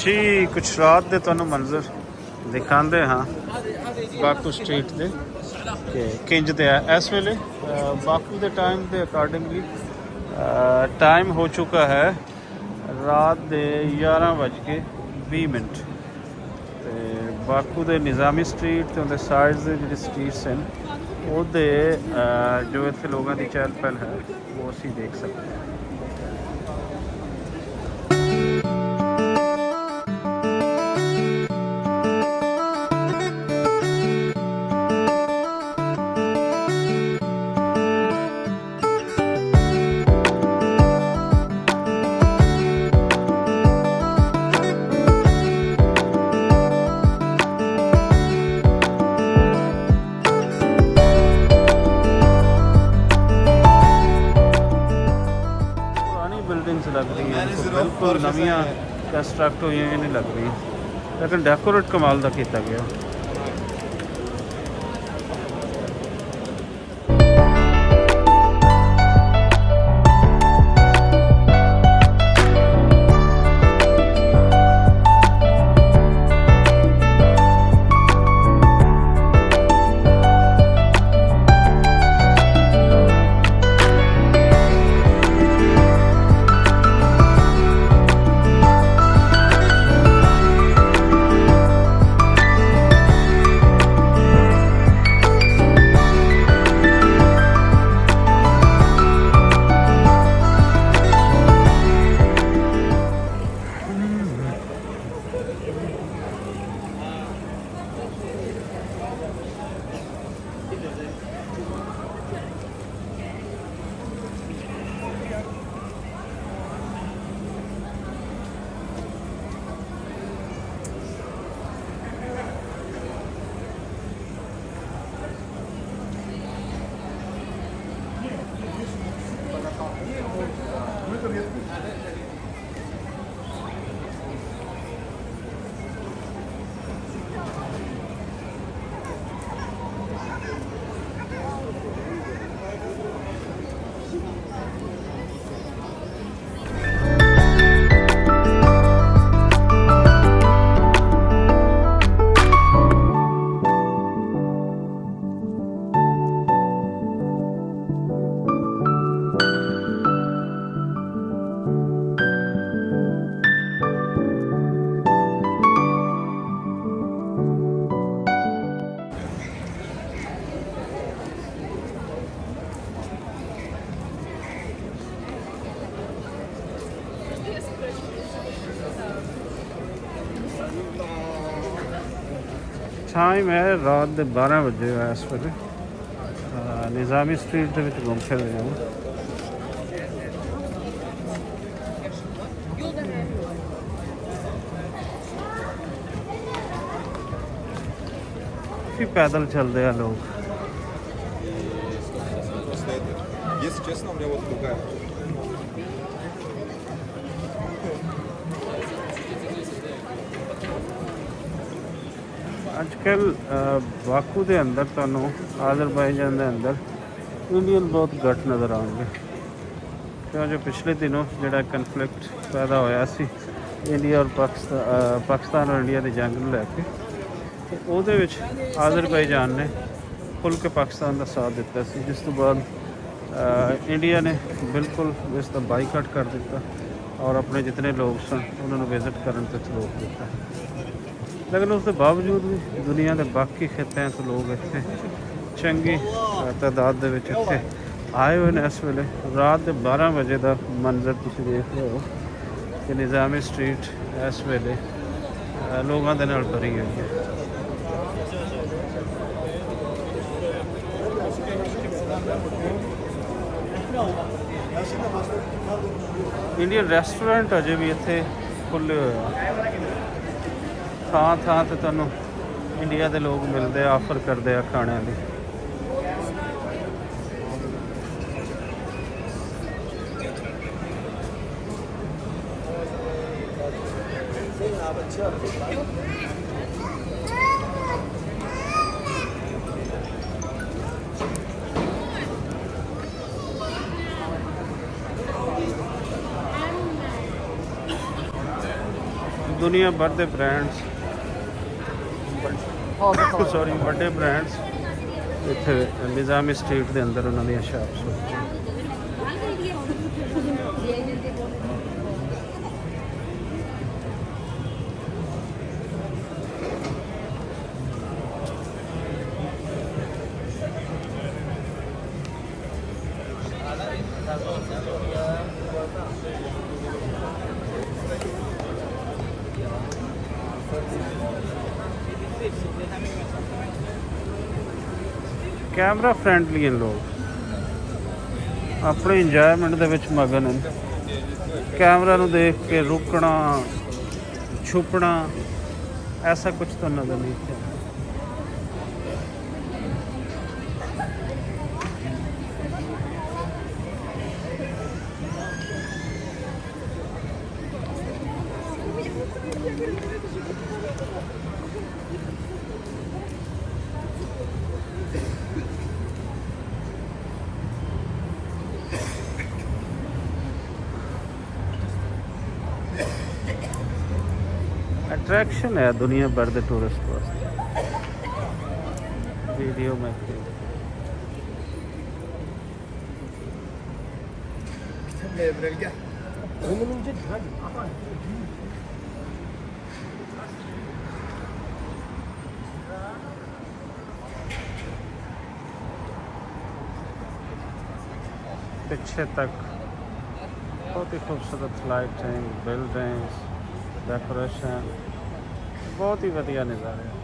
जी कुछ रात दे तुहानू मंजर दिखाते हाँ बाकू स्ट्रीट दे कि किंज दे इस वेले बाकू दे टाइम के अकॉर्डिंगली टाइम हो चुका है रात के 11:20 ते बाकू दे निज़ामी स्ट्रीट ते उनके साइड दे जिहड़े स्ट्रीट्स हैं ਉਹਦੇ जो इत्थे लोगों की चहल पहल है वो असी देख सकते हैं। बिल्डिंग्स लग रही हैं बिल्कुल नवियां कंस्ट्रक्ट हुई नहीं लग रही लेकिन डेकोरेट कमाल का किया गया। टाइम है रात के 12 बजे इस वे निज़ामी स्ट्रीट के घूम फिर रहे हैं। काफ़ी पैदल चलते हैं लोग। Если честно, у меня вот другая. अजकल बाकू के अंदर तुहानू आज़रबाईजान के अंदर इंडियन बहुत घट नज़र आएंगे क्यों जो पिछले दिनों जोड़ा कन्फ्लिक्ट पैदा होया सी इंडिया और पाकिस्तान और इंडिया की जंग में लैके तो वो आज़रबाईजान ने खुल के पाकिस्तान का साथ दिता सी जिस तो बाद इंडिया ने बिल्कुल इसका बाईकाट कर दिता और अपने जितने लोग सन उन्होंने विजिट करने से रोक दिता। लेकिन उसके बावजूद भी दुनिया के बाकी खित्तों तो लोग इतने चंगी तादाद इतने आए हुए हैं। इस वेले रात के 12 बजे का मंजर तुम देख रहे हो कि निज़ामी स्ट्रीट इस वेले लोगों के नाल भरी हुई है। इंडियन रेस्टोरेंट अजे भी इतने खुले हुए थां थां ते तुहानू इंडिया के लोग मिलते ऑफर करते हैं खाने की। ਦੁਨੀਆ ਭਰ ਦੇ ਬ੍ਰਾਂਡਸ ਸੌਰੀ ਵੱਡੇ ਬ੍ਰਾਂਡਸ ਇੱਥੇ ਨਿਜ਼ਾਮੀ ਸਟਰੀਟ ਦੇ ਅੰਦਰ ਉਹਨਾਂ ਦੀਆਂ ਸ਼ਾਪਸ ਕੈਮਰਾ ਫ੍ਰੈਂਡਲੀ ਹਨ ਲੋਕ ਆਪਣੇ ਇੰਜੋਇਮੈਂਟ ਦੇ ਵਿੱਚ ਮਗਨ ਹਨ ਕੈਮਰਾ ਨੂੰ ਦੇਖ ਕੇ ਰੁਕਣਾ ਛੁਪਣਾ ਐਸਾ ਕੁਝ ਤਾਂ ਨਜ਼ਰ ਨਹੀਂ ਆਇਆ अट्रैक्शन है दुनिया भर के टूरिस्ट वास्ते वीडियो मेकिंग पीछे तक बहुत ही खूबसूरत लाइटिंग बिल्डिंग्स डेकोरेशन बहुत ही वधिया नज़ारे